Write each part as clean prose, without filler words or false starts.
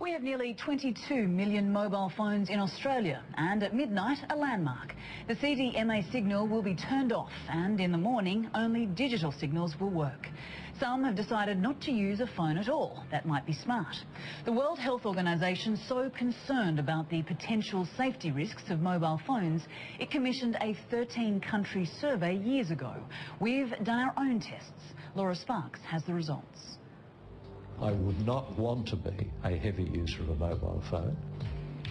We have nearly 22 million mobile phones in Australia, and at midnight, a landmark. The CDMA signal will be turned off, and in the morning, only digital signals will work. Some have decided not to use a phone at all. That might be smart. The World Health Organization, so concerned about the potential safety risks of mobile phones, it commissioned a 13-country survey years ago. We've done our own tests. Laura Sparks has the results. I would not want to be a heavy user of a mobile phone.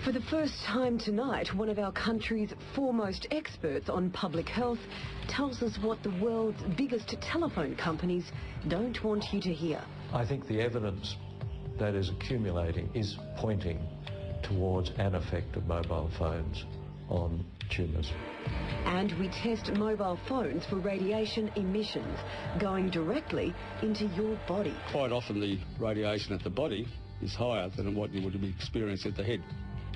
For the first time tonight, one of our country's foremost experts on public health tells us what the world's biggest telephone companies don't want you to hear. I think the evidence that is accumulating is pointing towards an effect of mobile phones on tumours. And we test mobile phones for radiation emissions, going directly into your body. Quite often the radiation at the body is higher than what you would experience at the head.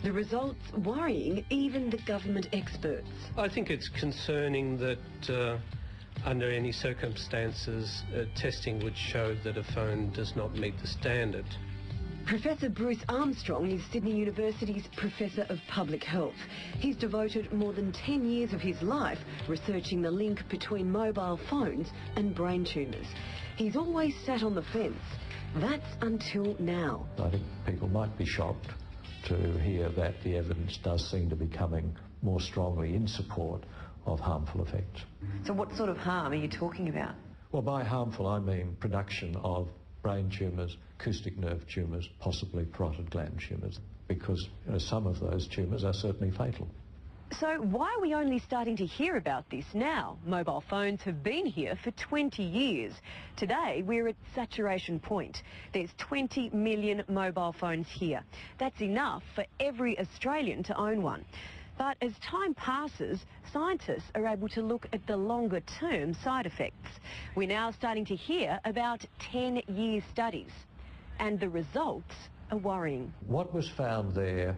The results worrying even the government experts. I think it's concerning that under any circumstances testing would show that a phone does not meet the standard. Professor Bruce Armstrong is Sydney University's Professor of Public Health. He's devoted more than 10 years of his life researching the link between mobile phones and brain tumours. He's always sat on the fence. That's until now. I think people might be shocked to hear that the evidence does seem to be coming more strongly in support of harmful effects. So what sort of harm are you talking about? Well, by harmful I mean production of brain tumours, acoustic nerve tumours, possibly parotid gland tumours, because some of those tumours are certainly fatal. So why are we only starting to hear about this now? Mobile phones have been here for 20 years. Today we're at saturation point. There's 20 million mobile phones here. That's enough for every Australian to own one. But as time passes, scientists are able to look at the longer-term side effects. We're now starting to hear about 10-year studies, and the results are worrying. What was found there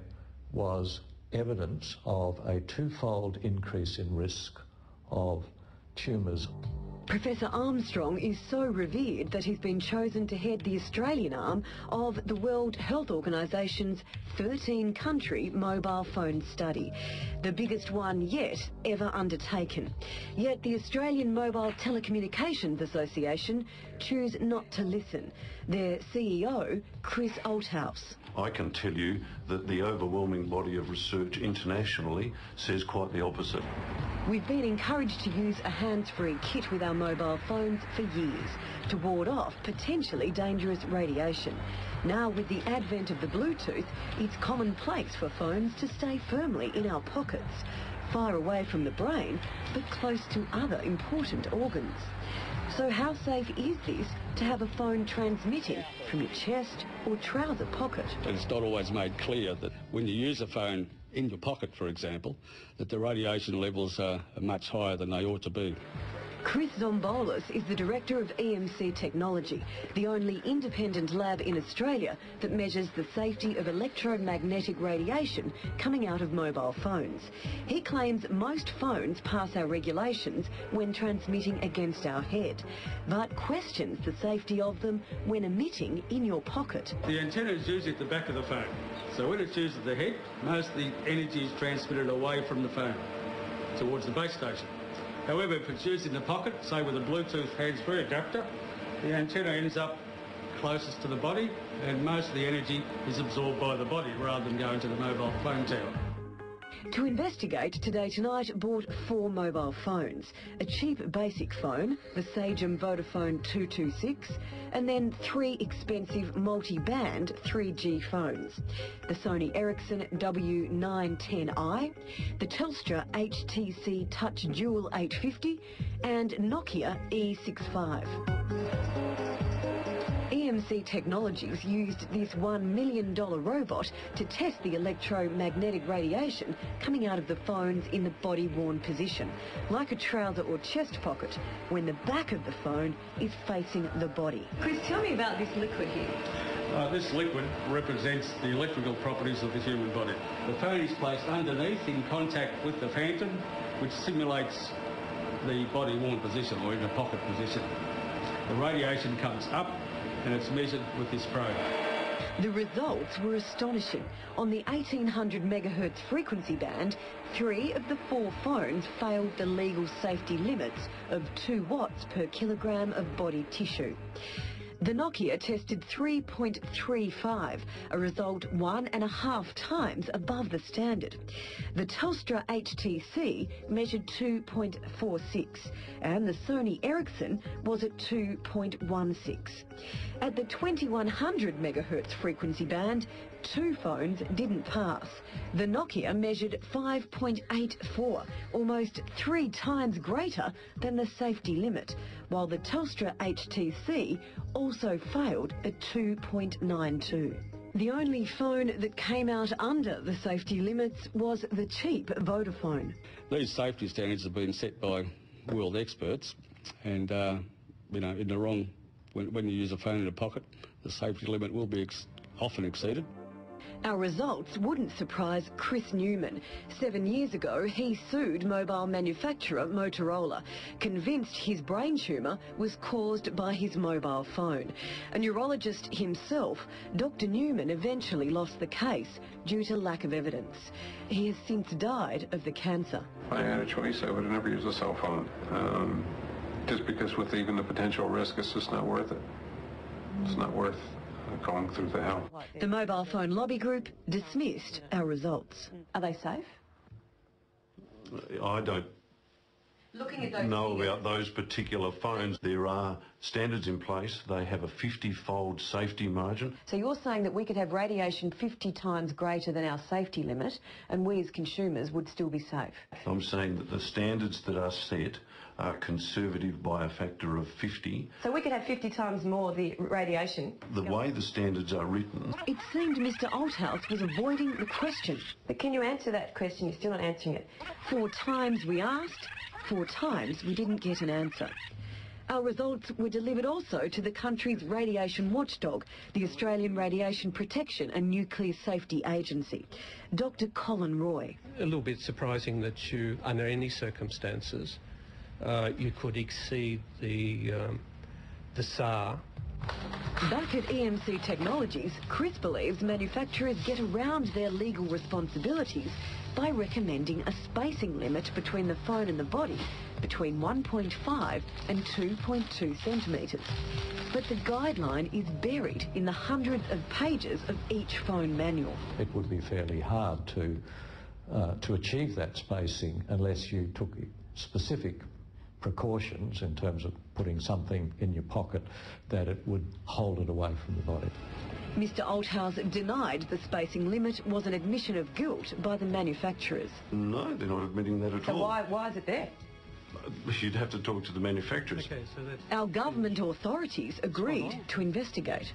was evidence of a twofold increase in risk of tumours. Professor Armstrong is so revered that he's been chosen to head the Australian arm of the World Health Organization's 13-country mobile phone study, the biggest one yet ever undertaken. Yet the Australian Mobile Telecommunications Association choose not to listen. Their CEO, Chris Althouse. I can tell you that the overwhelming body of research internationally says quite the opposite. We've been encouraged to use a hands-free kit with our mobile phones for years to ward off potentially dangerous radiation. Now, with the advent of the Bluetooth, it's commonplace for phones to stay firmly in our pockets, far away from the brain, but close to other important organs. So how safe is this to have a phone transmitting from your chest or trouser pocket? It's not always made clear that when you use a phone in your pocket, for example, that the radiation levels are much higher than they ought to be. Chris Zombolas is the director of EMC Technology, the only independent lab in Australia that measures the safety of electromagnetic radiation coming out of mobile phones. He claims most phones pass our regulations when transmitting against our head, but questions the safety of them when emitting in your pocket. The antenna is usually at the back of the phone, so when it's used at the head, most of the energy is transmitted away from the phone towards the base station. However, if it's used in the pocket, say with a Bluetooth hands-free adapter, the antenna ends up closest to the body and most of the energy is absorbed by the body rather than going to the mobile phone tower. To investigate, Today Tonight bought 4 mobile phones, a cheap basic phone, the Sagem Vodafone 226, and then 3 expensive multi-band 3G phones, the Sony Ericsson W910i, the Telstra HTC Touch Dual 850, and Nokia E65. EMC Technologies used this $1 million robot to test the electromagnetic radiation coming out of the phones in the body-worn position, like a trouser or chest pocket, when the back of the phone is facing the body. Chris, tell me about this liquid here. This liquid represents the electrical properties of the human body. The phone is placed underneath in contact with the phantom, which simulates the body-worn position or in a pocket position. The radiation comes up and it's measured with this probe. The results were astonishing. On the 1800 megahertz frequency band, 3 of the 4 phones failed the legal safety limits of 2 watts per kilogram of body tissue. The Nokia tested 3.35, a result 1.5 times above the standard. The Telstra HTC measured 2.46, and the Sony Ericsson was at 2.16. At the 2100 megahertz frequency band, 2 phones didn't pass. The Nokia measured 5.84, almost 3 times greater than the safety limit, while the Telstra HTC also failed at 2.92. The only phone that came out under the safety limits was the cheap Vodafone. These safety standards have been set by world experts, and in the wrong. When you use a phone in a pocket, the safety limit will be often exceeded. Our results wouldn't surprise Chris Newman. 7 years ago, he sued mobile manufacturer Motorola, convinced his brain tumour was caused by his mobile phone. A neurologist himself, Dr. Newman eventually lost the case due to lack of evidence. He has since died of the cancer. If I had a choice, I would have never used a cell phone. Just because with even the potential risk, it's just not worth it. It's not worth going through the hell. The mobile phone lobby group dismissed our results. Are they safe? I don't know about those particular phones. There are standards in place. They have a 50-fold safety margin. So you're saying that we could have radiation 50 times greater than our safety limit and we as consumers would still be safe? I'm saying that the standards that are set are conservative by a factor of 50. So we could have 50 times more the radiation? The way the standards are written... It seemed Mr. Althouse was avoiding the question. But can you answer that question? You're still not answering it. 4 times we asked, 4 times we didn't get an answer. Our results were delivered also to the country's radiation watchdog, the Australian Radiation Protection and Nuclear Safety Agency, Dr. Colin Roy. A little bit surprising that you, under any circumstances, you could exceed the SAR. Back at EMC Technologies, Chris believes manufacturers get around their legal responsibilities by recommending a spacing limit between the phone and the body between 1.5 and 2.2 centimetres. But the guideline is buried in the hundreds of pages of each phone manual. It would be fairly hard to achieve that spacing unless you took specific precautions in terms of putting something in your pocket that it would hold it away from the body. Mr. Althouse denied the spacing limit was an admission of guilt by the manufacturers. No, they're not admitting that at all. So why is it there? You'd have to talk to the manufacturers. Okay, so that's... Our government authorities agreed to investigate.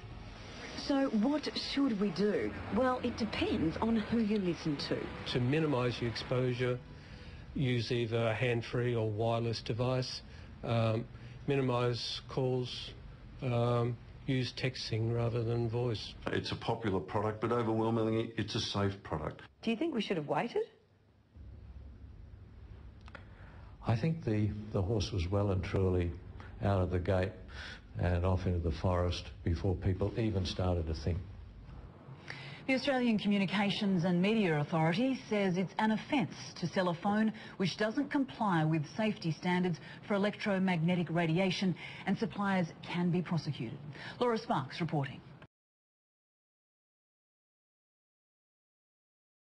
So what should we do? Well, it depends on who you listen to. To minimise your exposure, use either a hand-free or wireless device, minimise calls, use texting rather than voice. It's a popular product, but overwhelmingly it's a safe product. Do you think we should have waited? I think the horse was well and truly out of the gate and off into the forest before people even started to think. The Australian Communications and Media Authority says it's an offence to sell a phone which doesn't comply with safety standards for electromagnetic radiation, and suppliers can be prosecuted. Laura Sparks reporting.